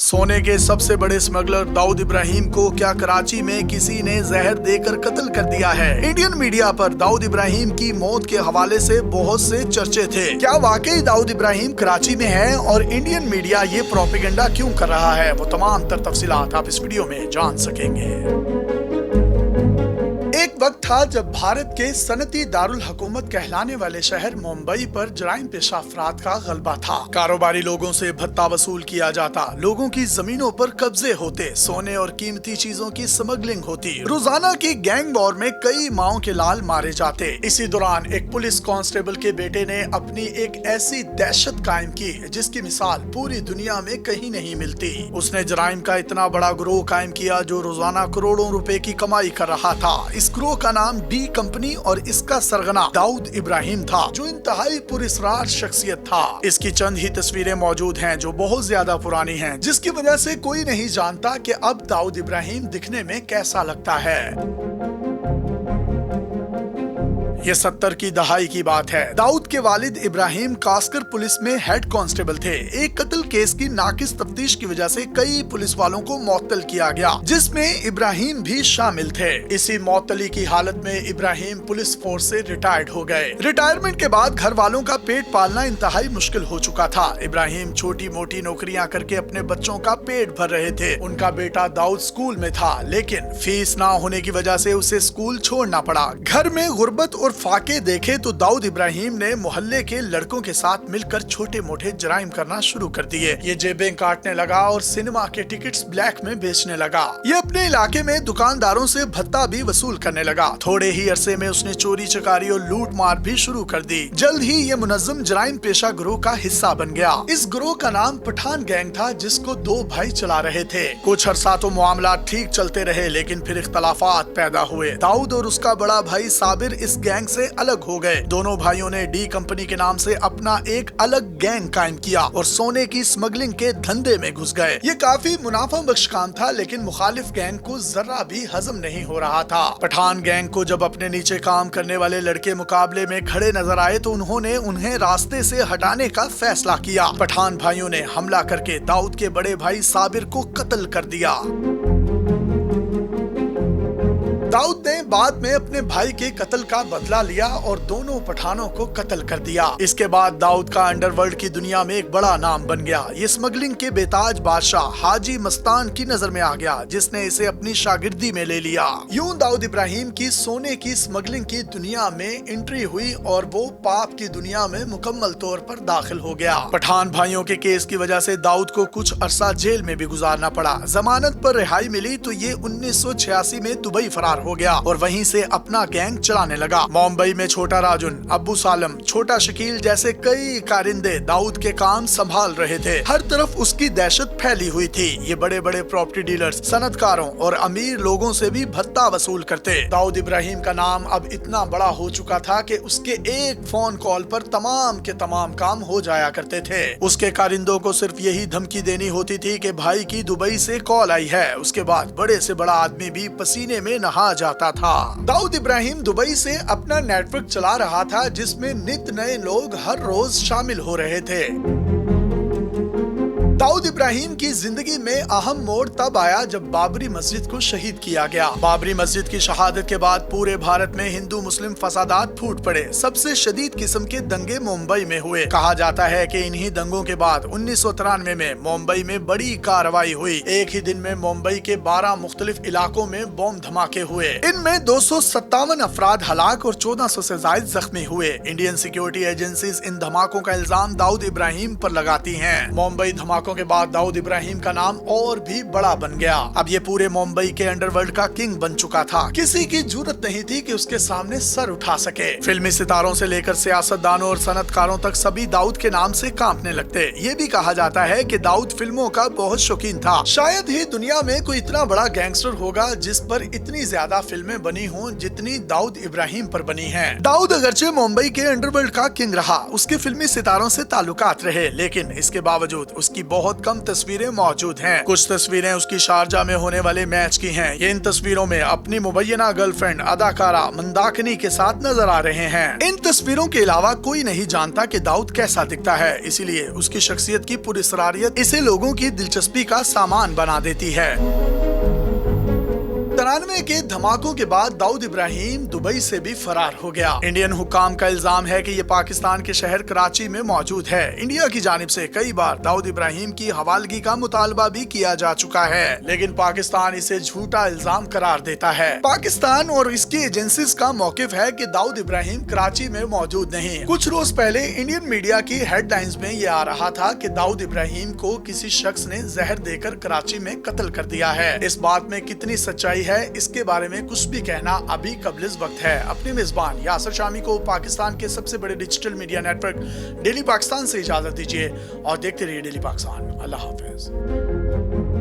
सोने के सबसे बड़े स्मगलर दाऊद इब्राहिम को क्या कराची में किसी ने जहर देकर कत्ल कर दिया है। इंडियन मीडिया पर दाऊद इब्राहिम की मौत के हवाले से बहुत से चर्चे थे। क्या वाकई दाऊद इब्राहिम कराची में है और इंडियन मीडिया ये प्रोपेगेंडा क्यों कर रहा है, वो तमाम तर तफसीलात आप इस वीडियो में जान सकेंगे। एक वक्त था जब भारत के सनती दारुल हुकूमत कहलाने वाले शहर मुंबई पर जराइम पेशा अफराद का गलबा था। कारोबारी लोगों से भत्ता वसूल किया जाता, लोगों की जमीनों पर कब्जे होते, सोने और कीमती चीजों की स्मगलिंग होती, रोजाना की गैंग वॉर में कई माओं के लाल मारे जाते। इसी दौरान एक पुलिस कांस्टेबल के बेटे ने अपनी एक ऐसी दहशत कायम की जिसकी मिसाल पूरी दुनिया में कहीं नहीं मिलती। उसने जराइम का इतना बड़ा ग्रोह कायम किया जो रोजाना करोड़ों रुपए की कमाई कर रहा था। इस ग्रोह का नाम डी कंपनी और इसका सरगना दाऊद इब्राहिम था, जो इंतहाई पुरस्कार शख्सियत था। इसकी चंद ही तस्वीरें मौजूद हैं जो बहुत ज्यादा पुरानी हैं, जिसकी वजह से कोई नहीं जानता कि अब दाऊद इब्राहिम दिखने में कैसा लगता है। ये 70 की दहाई की बात है। दाऊद के वालिद इब्राहिम कास्कर पुलिस में हेड कांस्टेबल थे। एक कत्ल केस की नाकिस तफ्तीश की वजह से कई पुलिस वालों को मुअत्तल किया गया, जिसमें इब्राहिम भी शामिल थे। इसी मुअत्तली की हालत में इब्राहिम पुलिस फोर्स से रिटायर्ड हो गए। रिटायरमेंट के बाद घर वालों का पेट पालना इंतहाई मुश्किल हो चुका था। इब्राहिम छोटी मोटी नौकरियां करके अपने बच्चों का पेट भर रहे थे। उनका बेटा दाऊद स्कूल में था, लेकिन फीस ना होने की वजह से उसे स्कूल छोड़ना पड़ा। घर में गुर्बत और फाके देखे तो दाऊद इब्राहिम ने मोहल्ले के लड़कों के साथ मिलकर छोटे मोटे जराइम करना शुरू कर दिए। ये जेबें काटने लगा और सिनेमा के टिकट्स ब्लैक में बेचने लगा। ये अपने इलाके में दुकानदारों से भत्ता भी वसूल करने लगा। थोड़े ही अरसे में उसने चोरी चकारी और लूट मार भी शुरू कर दी। जल्द ही ये मुनज़्ज़म जराइम पेशा ग्रोह का हिस्सा बन गया। इस ग्रोह का नाम पठान गैंग था, जिसको दो भाई चला रहे थे। कुछ अरसा तो मामला ठीक चलते रहे, लेकिन फिर इख्तलाफात पैदा हुए। दाऊद और उसका बड़ा भाई साबिर इस गैंग से अलग हो गए। दोनों भाइयों ने डी कंपनी के नाम से अपना एक अलग गैंग कायम किया और सोने की स्मगलिंग के धंधे में घुस गए। ये काफी मुनाफा बख्श काम था, लेकिन मुखालिफ गैंग को जरा भी हजम नहीं हो रहा था। पठान गैंग को जब अपने नीचे काम करने वाले लड़के मुकाबले में खड़े नजर आए तो उन्होंने उन्हें रास्ते से हटाने का फैसला किया। पठान भाइयों ने हमला करके दाऊद के बड़े भाई साबिर को कत्ल कर दिया। दाऊद ने बाद में अपने भाई के कत्ल का बदला लिया और दोनों पठानों को कत्ल कर दिया। इसके बाद दाऊद का अंडरवर्ल्ड की दुनिया में एक बड़ा नाम बन गया। ये स्मगलिंग के बेताज बादशाह हाजी मस्तान की नजर में आ गया, जिसने इसे अपनी शागिर्दी में ले लिया। यूं दाऊद इब्राहिम की सोने की स्मगलिंग की दुनिया में एंट्री हुई और वो पाप की दुनिया में मुकम्मल तौर पर दाखिल हो गया। पठान भाइयों के केस की वजह से दाऊद को कुछ अरसा जेल में भी गुजारना पड़ा। जमानत पर रिहाई मिली तो ये 1986 में दुबई फरार हो गया और वहीं से अपना गैंग चलाने लगा। मुंबई में छोटा राजुन, अब्बू सालम, छोटा शकील जैसे कई कारिंदे दाऊद के काम संभाल रहे थे। हर तरफ उसकी दहशत फैली हुई थी। ये बड़े बड़े प्रॉपर्टी डीलर्स, सनतकारों और अमीर लोगों से भी भत्ता वसूल करते। दाऊद इब्राहिम का नाम अब इतना बड़ा हो चुका था कि उसके एक फोन कॉल पर तमाम के तमाम काम हो जाया करते थे। उसके कारिंदों को सिर्फ यही धमकी देनी होती थी कि भाई की दुबई से कॉल आई है। उसके बाद बड़े से बड़ा आदमी भी पसीने में नहा जाता था। दाऊद इब्राहिम दुबई से अपना नेटवर्क चला रहा था, जिसमें नित नए लोग हर रोज शामिल हो रहे थे। दाऊद इब्राहिम की जिंदगी में अहम मोड़ तब आया जब बाबरी मस्जिद को शहीद किया गया। बाबरी मस्जिद की शहादत के बाद पूरे भारत में हिंदू मुस्लिम फसादात फूट पड़े। सबसे शदीद किस्म के दंगे मुंबई में हुए। कहा जाता है कि इन्हीं दंगों के बाद 1993 में मुंबई में बड़ी कार्रवाई हुई। एक ही दिन में मुंबई के 12 मुख्तलिफ इलाकों में बम धमाके हुए। इनमें 257 अफराद हलाक और 1400 से ज्यादा जख्मी हुए। इंडियन सिक्योरिटी एजेंसीज इन धमाकों का इल्जाम दाऊद इब्राहिम पर लगाती हैं। मुंबई धमाकों के बाद दाऊद इब्राहिम का नाम और भी बड़ा बन गया। अब ये पूरे मुंबई के अंडरवर्ल्ड का किंग बन चुका था। किसी की जरूरत नहीं थी कि उसके सामने सर उठा सके। फिल्मी सितारों से लेकर सियासतदानों और सनतकारों तक सभी दाऊद के नाम से कांपने लगते। ये भी कहा जाता है कि दाऊद फिल्मों का बहुत शौकीन था। शायद ही दुनिया में कोई इतना बड़ा गैंगस्टर होगा जिस पर इतनी ज्यादा फिल्में बनी हों जितनी दाऊद इब्राहिम पर बनी हैं। दाऊद अगरचे मुंबई के अंडरवर्ल्ड का किंग रहा, उसके फिल्मी सितारों से ताल्लुकात रहे, लेकिन इसके बावजूद उसकी बहुत कम तस्वीरें मौजूद हैं। कुछ तस्वीरें उसकी शारजा में होने वाले मैच की हैं। ये इन तस्वीरों में अपनी मुबैना गर्लफ्रेंड अदाकारा मंदाकिनी के साथ नजर आ रहे हैं। इन तस्वीरों के अलावा कोई नहीं जानता कि दाऊद कैसा दिखता है, इसीलिए उसकी शख्सियत की पुरस्कारियत इसे लोगों की दिलचस्पी का सामान बना देती है। 93 के धमाकों के बाद दाऊद इब्राहिम दुबई से भी फरार हो गया। इंडियन हुकाम का इल्जाम है कि ये पाकिस्तान के शहर कराची में मौजूद है। इंडिया की जानिब से कई बार दाऊद इब्राहिम की हवालगी का मुतालबा भी किया जा चुका है, लेकिन पाकिस्तान इसे झूठा इल्जाम करार देता है। पाकिस्तान और इसकी एजेंसीज का मौकिफ है कि दाऊद इब्राहिम कराची में मौजूद नहीं। कुछ रोज पहले इंडियन मीडिया की हेडलाइंस में ये आ रहा था कि दाऊद इब्राहिम को किसी शख्स ने जहर देकर कराची में कत्ल कर दिया है। इस बात में कितनी सच्चाई है, इसके बारे में कुछ भी कहना अभी कबलिज़ वक्त है। अपने मेजबान यासिर शामी को पाकिस्तान के सबसे बड़े digital media network daily Pakistan से इजाजत दीजिए और देखते रहिए डेली पाकिस्तान। अल्लाह हाफिज।